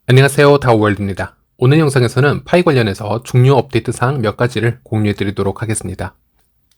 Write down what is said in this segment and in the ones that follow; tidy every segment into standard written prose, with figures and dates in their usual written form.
안녕하세요, 다오월드입니다. 오늘 영상에서는 파이 관련해서 중요 업데이트 사항 몇 가지를 공유해 드리도록 하겠습니다.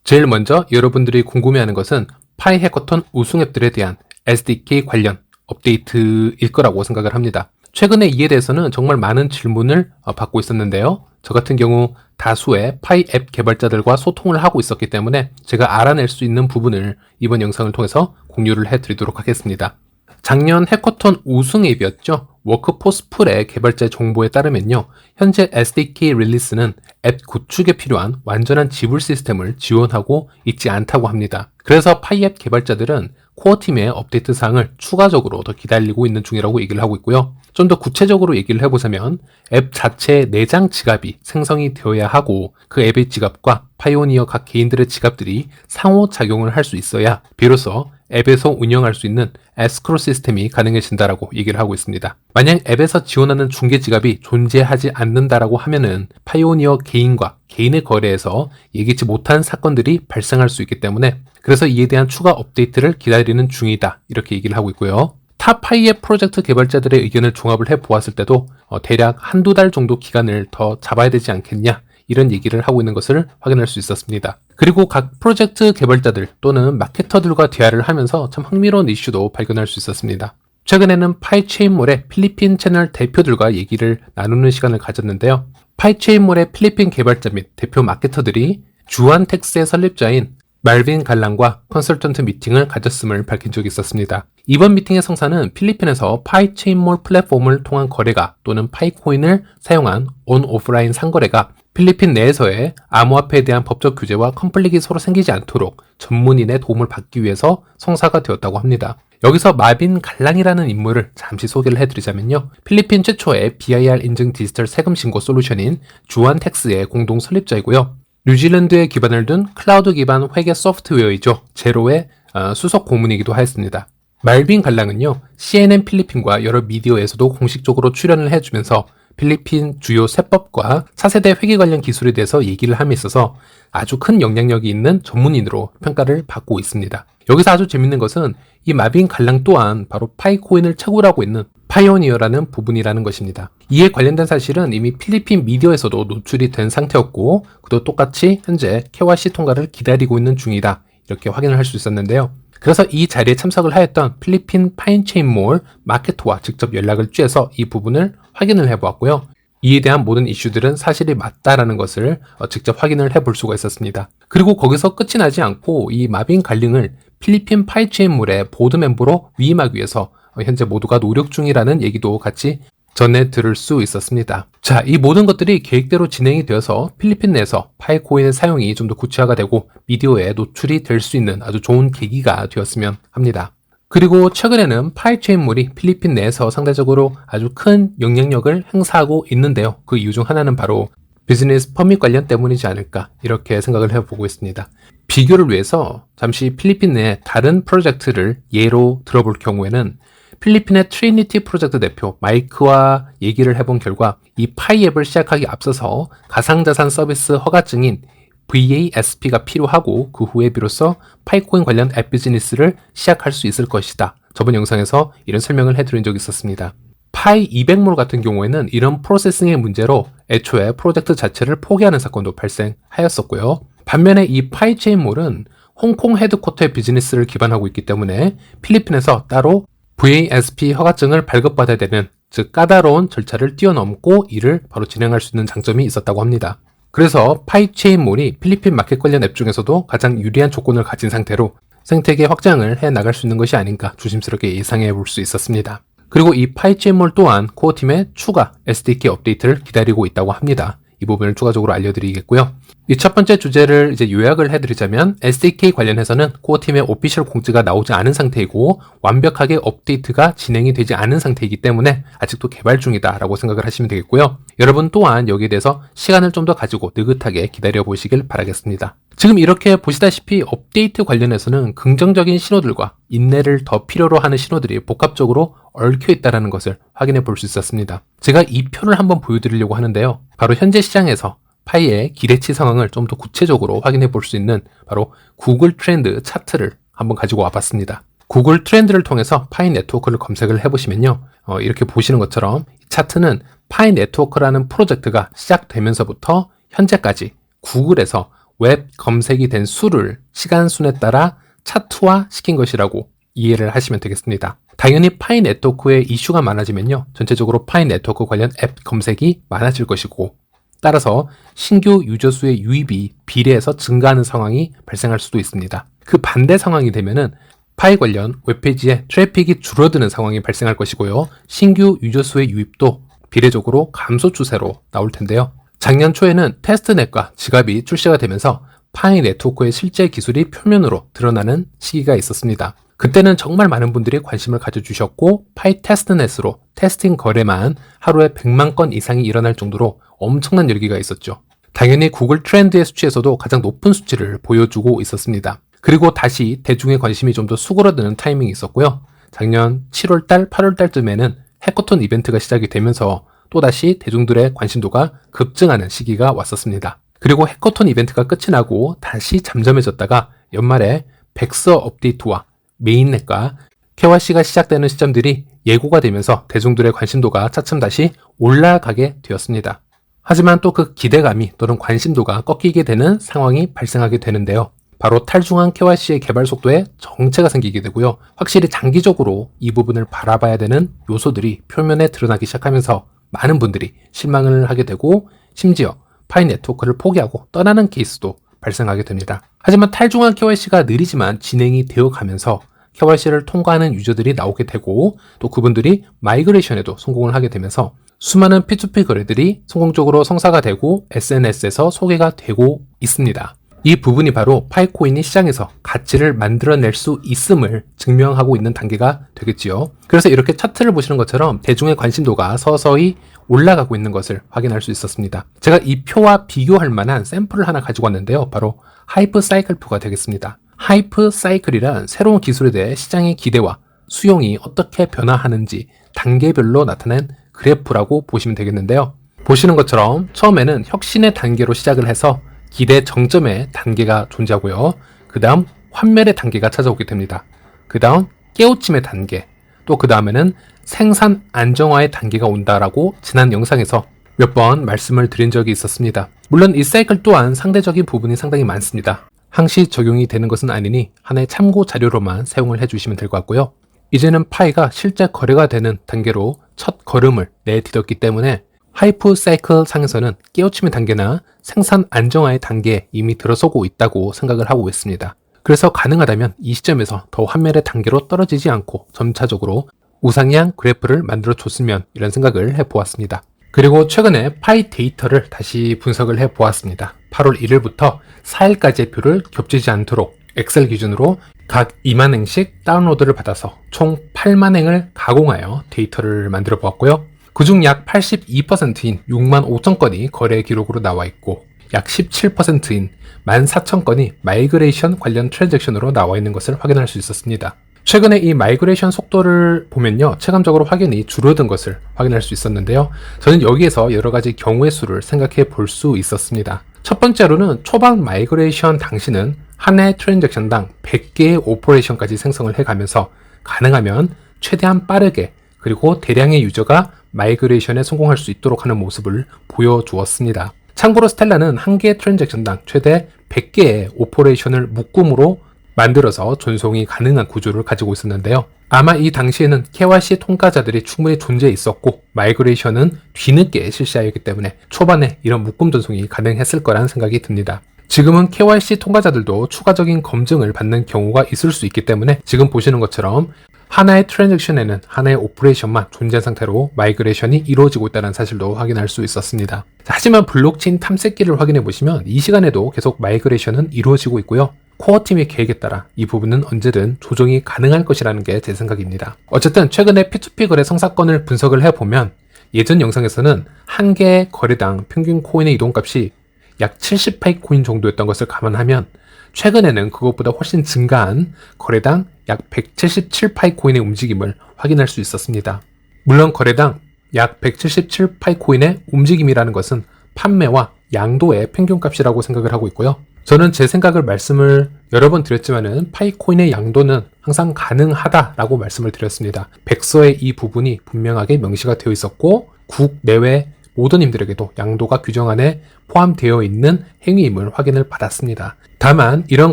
제일 먼저 여러분들이 궁금해하는 것은 파이 해커톤 우승 앱들에 대한 SDK 관련 업데이트일 거라고 생각을 합니다. 최근에 이에 대해서는 정말 많은 질문을 받고 있었는데요. 저 같은 경우 다수의 파이 앱 개발자들과 소통을 하고 있었기 때문에 제가 알아낼 수 있는 부분을 이번 영상을 통해서 공유를 해드리도록 하겠습니다. 작년 해커톤 우승 앱이었죠. 워크포스 풀의 개발자 정보에 따르면요. 현재 SDK 릴리스는 앱 구축에 필요한 완전한 지불 시스템을 지원하고 있지 않다고 합니다. 그래서 파이 앱 개발자들은 코어 팀의 업데이트 사항을 추가적으로 더 기다리고 있는 중이라고 얘기를 하고 있고요. 좀 더 구체적으로 얘기를 해보자면 앱 자체의 내장 지갑이 생성이 되어야 하고 그 앱의 지갑과 파이오니어 각 개인들의 지갑들이 상호작용을 할 수 있어야 비로소 앱에서 운영할 수 있는 에스크로 시스템이 가능해진다라고 얘기를 하고 있습니다. 만약 앱에서 지원하는 중개 지갑이 존재하지 않는다라고 하면은 파이오니어 개인과 개인의 거래에서 예기치 못한 사건들이 발생할 수 있기 때문에 그래서 이에 대한 추가 업데이트를 기다리는 중이다 이렇게 얘기를 하고 있고요. 타 파이앱 프로젝트 개발자들의 의견을 종합을 해보았을 때도 대략 한두 달 정도 기간을 더 잡아야 되지 않겠냐 이런 얘기를 하고 있는 것을 확인할 수 있었습니다. 그리고 각 프로젝트 개발자들 또는 마케터들과 대화를 하면서 참 흥미로운 이슈도 발견할 수 있었습니다. 최근에는 파이체인몰의 필리핀 채널 대표들과 얘기를 나누는 시간을 가졌는데요. 파이체인몰의 필리핀 개발자 및 대표 마케터들이 주안텍스의 설립자인 말빈 갈랑과 컨설턴트 미팅을 가졌음을 밝힌 적이 있었습니다. 이번 미팅의 성사는 필리핀에서 파이체인몰 플랫폼을 통한 거래가 또는 파이코인을 사용한 온 오프라인 상거래가 필리핀 내에서의 암호화폐에 대한 법적 규제와 컨플릭이 서로 생기지 않도록 전문인의 도움을 받기 위해서 성사가 되었다고 합니다. 여기서 마빈 갈랑이라는 인물을 잠시 소개를 해드리자면요. 필리핀 최초의 BIR 인증 디지털 세금 신고 솔루션인 주안텍스의 공동 설립자이고요. 뉴질랜드에 기반을 둔 클라우드 기반 회계 소프트웨어이죠. 제로의 수석 고문이기도 하였습니다. 말빈 갈랑은요. CNN 필리핀과 여러 미디어에서도 공식적으로 출연을 해주면서 필리핀 주요 세법과 차세대 회계 관련 기술에 대해서 얘기를 함에 있어서 아주 큰 영향력이 있는 전문인으로 평가를 받고 있습니다. 여기서 아주 재밌는 것은 이 마빈 갈랑 또한 바로 파이코인을 채굴하고 있는 파이오니어라는 부분이라는 것입니다. 이에 관련된 사실은 이미 필리핀 미디어에서도 노출이 된 상태였고 그도 똑같이 현재 KYC 통과를 기다리고 있는 중이다 이렇게 확인을 할 수 있었는데요. 그래서 이 자리에 참석을 하였던 필리핀 파인체인몰 마케터와 직접 연락을 취해서 이 부분을 확인을 해보았고요. 이에 대한 모든 이슈들은 사실이 맞다라는 것을 직접 확인을 해볼 수가 있었습니다. 그리고 거기서 끝이 나지 않고 이 마빈 갈링을 필리핀 파이체인몰의 보드 멤버로 위임하기 위해서 현재 모두가 노력 중이라는 얘기도 같이 전해 들을 수 있었습니다. 자, 이 모든 것들이 계획대로 진행이 되어서 필리핀 내에서 파이코인의 사용이 좀 더 구체화가 되고 미디어에 노출이 될 수 있는 아주 좋은 계기가 되었으면 합니다. 그리고 최근에는 파이체인몰이 필리핀 내에서 상대적으로 아주 큰 영향력을 행사하고 있는데요. 그 이유 중 하나는 바로 비즈니스 퍼밋 관련 때문이지 않을까 이렇게 생각을 해보고 있습니다. 비교를 위해서 잠시 필리핀 내 다른 프로젝트를 예로 들어볼 경우에는 필리핀의 트리니티 프로젝트 대표 마이크와 얘기를 해본 결과 이 파이 앱을 시작하기 앞서서 가상자산 서비스 허가증인 VASP가 필요하고 그 후에 비로소 파이코인 관련 앱 비즈니스를 시작할 수 있을 것이다. 저번 영상에서 이런 설명을 해드린 적이 있었습니다. 파이 200몰 같은 경우에는 이런 프로세싱의 문제로 애초에 프로젝트 자체를 포기하는 사건도 발생하였었고요. 반면에 이 파이체인몰은 홍콩 헤드쿼터의 비즈니스를 기반하고 있기 때문에 필리핀에서 따로 VASP 허가증을 발급받아야 되는 즉 까다로운 절차를 뛰어넘고 이를 바로 진행할 수 있는 장점이 있었다고 합니다. 그래서 파이체인몰이 필리핀 마켓 관련 앱 중에서도 가장 유리한 조건을 가진 상태로 생태계 확장을 해 나갈 수 있는 것이 아닌가 조심스럽게 예상해 볼 수 있었습니다. 그리고 이 파이체인몰 또한 코어팀의 추가 SDK 업데이트를 기다리고 있다고 합니다. 이 부분을 추가적으로 알려드리겠고요. 이 첫 번째 주제를 이제 요약을 해드리자면 SDK 관련해서는 코어팀의 오피셜 공지가 나오지 않은 상태이고 완벽하게 업데이트가 진행이 되지 않은 상태이기 때문에 아직도 개발 중이다라고 생각을 하시면 되겠고요. 여러분 또한 여기에 대해서 시간을 좀 더 가지고 느긋하게 기다려보시길 바라겠습니다. 지금 이렇게 보시다시피 업데이트 관련해서는 긍정적인 신호들과 인내를 더 필요로 하는 신호들이 복합적으로 얽혀 있다는 것을 확인해 볼 수 있었습니다. 제가 이 표를 한번 보여드리려고 하는데요. 바로 현재 시장에서 파이의 기대치 상황을 좀 더 구체적으로 확인해 볼 수 있는 바로 구글 트렌드 차트를 한번 가지고 와봤습니다. 구글 트렌드를 통해서 파이 네트워크를 검색을 해보시면요. 이렇게 보시는 것처럼 차트는 파이 네트워크라는 프로젝트가 시작되면서부터 현재까지 구글에서 웹 검색이 된 수를 시간순에 따라 차트화 시킨 것이라고 이해를 하시면 되겠습니다. 당연히 파이 네트워크에 이슈가 많아지면요, 전체적으로 파이 네트워크 관련 앱 검색이 많아질 것이고, 따라서 신규 유저 수의 유입이 비례해서 증가하는 상황이 발생할 수도 있습니다. 그 반대 상황이 되면은 파이 관련 웹페이지에 트래픽이 줄어드는 상황이 발생할 것이고요, 신규 유저 수의 유입도 비례적으로 감소 추세로 나올 텐데요. 작년 초에는 테스트넷과 지갑이 출시가 되면서 파이 네트워크의 실제 기술이 표면으로 드러나는 시기가 있었습니다. 그때는 정말 많은 분들이 관심을 가져주셨고, 파이 테스트넷으로 테스팅 거래만 하루에 100만 건 이상이 일어날 정도로 엄청난 열기가 있었죠. 당연히 구글 트렌드의 수치에서도 가장 높은 수치를 보여주고 있었습니다. 그리고 다시 대중의 관심이 좀 더 수그러드는 타이밍이 있었고요. 작년 7월달, 8월달쯤에는 해커톤 이벤트가 시작이 되면서 또다시 대중들의 관심도가 급증하는 시기가 왔었습니다. 그리고 해커톤 이벤트가 끝이 나고 다시 잠잠해졌다가 연말에 백서 업데이트와 메인넷과 KYC가 시작되는 시점들이 예고가 되면서 대중들의 관심도가 차츰 다시 올라가게 되었습니다. 하지만 또 그 기대감이 또는 관심도가 꺾이게 되는 상황이 발생하게 되는데요. 바로 탈중앙 KYC의 개발 속도에 정체가 생기게 되고요. 확실히 장기적으로 이 부분을 바라봐야 되는 요소들이 표면에 드러나기 시작하면서 많은 분들이 실망을 하게 되고, 심지어 파이 네트워크를 포기하고 떠나는 케이스도 발생하게 됩니다. 하지만 탈중앙 KYC가 느리지만 진행이 되어 가면서 KYC를 통과하는 유저들이 나오게 되고, 또 그분들이 마이그레이션에도 성공을 하게 되면서 수많은 P2P 거래들이 성공적으로 성사가 되고 SNS에서 소개가 되고 있습니다. 이 부분이 바로 파이코인이 시장에서 가치를 만들어낼 수 있음을 증명하고 있는 단계가 되겠지요. 그래서 이렇게 차트를 보시는 것처럼 대중의 관심도가 서서히 올라가고 있는 것을 확인할 수 있었습니다. 제가 이 표와 비교할 만한 샘플을 하나 가지고 왔는데요. 바로 하이프 사이클 표가 되겠습니다. 하이프 사이클이란 새로운 기술에 대해 시장의 기대와 수용이 어떻게 변화하는지 단계별로 나타낸 그래프라고 보시면 되겠는데요. 보시는 것처럼 처음에는 혁신의 단계로 시작을 해서 기대 정점의 단계가 존재하고요. 그 다음 환멸의 단계가 찾아오게 됩니다. 그 다음 깨우침의 단계, 또 그 다음에는 생산 안정화의 단계가 온다라고 지난 영상에서 몇 번 말씀을 드린 적이 있었습니다. 물론 이 사이클 또한 상대적인 부분이 상당히 많습니다. 항시 적용이 되는 것은 아니니 하나의 참고 자료로만 사용을 해주시면 될 것 같고요. 이제는 파이가 실제 거래가 되는 단계로 첫 걸음을 내디뎠기 때문에 하이프 사이클 상에서는 깨우침의 단계나 생산 안정화의 단계에 이미 들어서고 있다고 생각을 하고 있습니다. 그래서 가능하다면 이 시점에서 더 환멸의 단계로 떨어지지 않고 점차적으로 우상향 그래프를 만들어 줬으면, 이런 생각을 해보았습니다. 그리고 최근에 파이 데이터를 다시 분석을 해보았습니다. 8월 1일부터 4일까지의 표를 겹치지 않도록 엑셀 기준으로 각 2만 행씩 다운로드를 받아서 총 8만 행을 가공하여 데이터를 만들어 보았고요. 그중 약 82%인 6만 5천 건이 거래 기록으로 나와 있고, 약 17%인 14,000건이 마이그레이션 관련 트랜잭션으로 나와 있는 것을 확인할 수 있었습니다. 최근에 이 마이그레이션 속도를 보면요, 체감적으로 확연히 줄어든 것을 확인할 수 있었는데요. 저는 여기에서 여러 가지 경우의 수를 생각해 볼 수 있었습니다. 첫 번째로는 초반 마이그레이션 당시는 한 해 트랜잭션당 100개의 오퍼레이션까지 생성을 해가면서 가능하면 최대한 빠르게 그리고 대량의 유저가 마이그레이션에 성공할 수 있도록 하는 모습을 보여주었습니다. 참고로 스텔라는 한 개의 트랜잭션당 최대 100개의 오퍼레이션을 묶음으로 만들어서 전송이 가능한 구조를 가지고 있었는데요. 아마 이 당시에는 KYC 통과자들이 충분히 존재해 있었고 마이그레이션은 뒤늦게 실시하였기 때문에 초반에 이런 묶음 전송이 가능했을 거라는 생각이 듭니다. 지금은 KYC 통과자들도 추가적인 검증을 받는 경우가 있을 수 있기 때문에 지금 보시는 것처럼 하나의 트랜잭션에는 하나의 오퍼레이션만 존재한 상태로 마이그레이션이 이루어지고 있다는 사실도 확인할 수 있었습니다. 하지만 블록체인 탐색기를 확인해 보시면 이 시간에도 계속 마이그레이션은 이루어지고 있고요. 코어팀의 계획에 따라 이 부분은 언제든 조정이 가능할 것이라는 게 제 생각입니다. 어쨌든 최근에 P2P 거래 성사건을 분석을 해보면 예전 영상에서는 한 개의 거래당 평균 코인의 이동값이 약 70파이코인 정도였던 것을 감안하면 최근에는 그것보다 훨씬 증가한 거래당 약 177파이코인의 움직임을 확인할 수 있었습니다. 물론 거래당 약 177파이코인의 움직임이라는 것은 판매와 양도의 평균값이라고 생각을 하고 있고요. 저는 제 생각을 말씀을 여러 번 드렸지만은 파이코인의 양도는 항상 가능하다라고 말씀을 드렸습니다. 백서의 이 부분이 분명하게 명시가 되어 있었고 국내외 모든 힘들에게도 양도가 규정 안에 포함되어 있는 행위임을 확인을 받았습니다. 다만 이런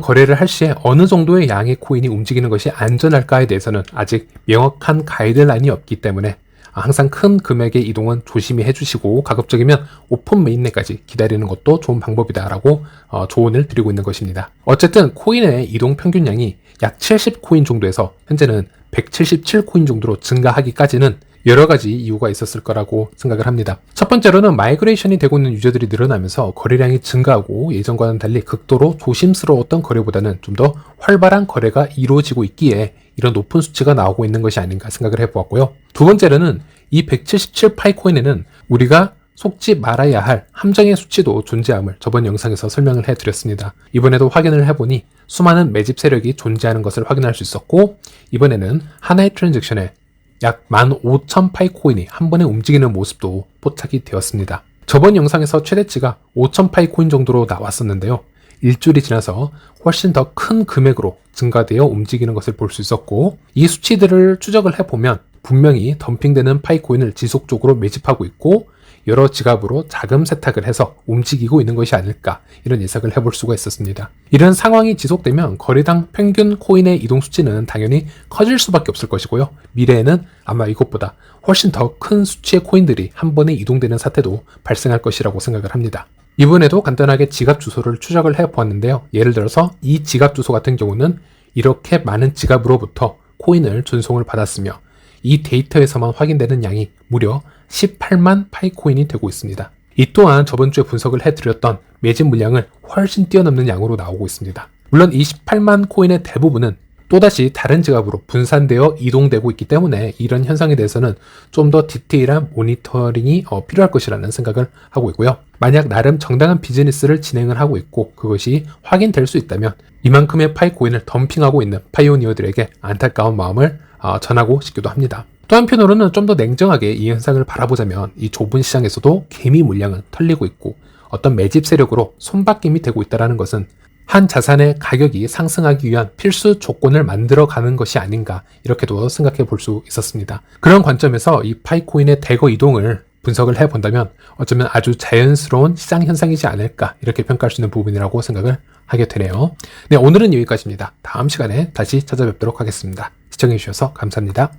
거래를 할 시에 어느 정도의 양의 코인이 움직이는 것이 안전할까에 대해서는 아직 명확한 가이드라인이 없기 때문에 항상 큰 금액의 이동은 조심히 해주시고 가급적이면 오픈 메인넷까지 기다리는 것도 좋은 방법이다라고 조언을 드리고 있는 것입니다. 어쨌든 코인의 이동 평균량이 약 70코인 정도에서 현재는 177코인 정도로 증가하기까지는 여러 가지 이유가 있었을 거라고 생각을 합니다. 첫 번째로는 마이그레이션이 되고 있는 유저들이 늘어나면서 거래량이 증가하고 예전과는 달리 극도로 조심스러웠던 거래보다는 좀 더 활발한 거래가 이루어지고 있기에 이런 높은 수치가 나오고 있는 것이 아닌가 생각을 해보았고요. 두 번째로는 이 177 파이코인에는 우리가 속지 말아야 할 함정의 수치도 존재함을 저번 영상에서 설명을 해드렸습니다. 이번에도 확인을 해보니 수많은 매집 세력이 존재하는 것을 확인할 수 있었고, 이번에는 하나의 트랜잭션에 약 15,000 파이코인이 한 번에 움직이는 모습도 포착이 되었습니다. 저번 영상에서 최대치가 5,000 파이코인 정도로 나왔었는데요. 일주일이 지나서 훨씬 더 큰 금액으로 증가되어 움직이는 것을 볼 수 있었고, 이 수치들을 추적을 해보면 분명히 덤핑되는 파이코인을 지속적으로 매집하고 있고 여러 지갑으로 자금 세탁을 해서 움직이고 있는 것이 아닐까, 이런 예상을 해볼 수가 있었습니다. 이런 상황이 지속되면 거래당 평균 코인의 이동 수치는 당연히 커질 수밖에 없을 것이고요. 미래에는 아마 이것보다 훨씬 더 큰 수치의 코인들이 한 번에 이동되는 사태도 발생할 것이라고 생각을 합니다. 이번에도 간단하게 지갑 주소를 추적을 해보았는데요. 예를 들어서 이 지갑 주소 같은 경우는 이렇게 많은 지갑으로부터 코인을 전송을 받았으며 이 데이터에서만 확인되는 양이 무려 18만 파이코인이 되고 있습니다. 이 또한 저번 주에 분석을 해드렸던 매집 물량을 훨씬 뛰어넘는 양으로 나오고 있습니다. 물론 이 18만 코인의 대부분은 또다시 다른 지갑으로 분산되어 이동되고 있기 때문에 이런 현상에 대해서는 좀 더 디테일한 모니터링이 필요할 것이라는 생각을 하고 있고요. 만약 나름 정당한 비즈니스를 진행을 하고 있고 그것이 확인될 수 있다면 이만큼의 파이코인을 덤핑하고 있는 파이오니어들에게 안타까운 마음을 전하고 싶기도 합니다. 또 한편으로는 좀 더 냉정하게 이 현상을 바라보자면 이 좁은 시장에서도 개미 물량은 털리고 있고 어떤 매집 세력으로 손바뀜이 되고 있다는 것은 한 자산의 가격이 상승하기 위한 필수 조건을 만들어가는 것이 아닌가, 이렇게도 생각해 볼 수 있었습니다. 그런 관점에서 이 파이코인의 대거 이동을 분석을 해본다면 어쩌면 아주 자연스러운 시장 현상이지 않을까, 이렇게 평가할 수 있는 부분이라고 생각을 하게 되네요. 네, 오늘은 여기까지입니다. 다음 시간에 다시 찾아뵙도록 하겠습니다. 시청해 주셔서 감사합니다.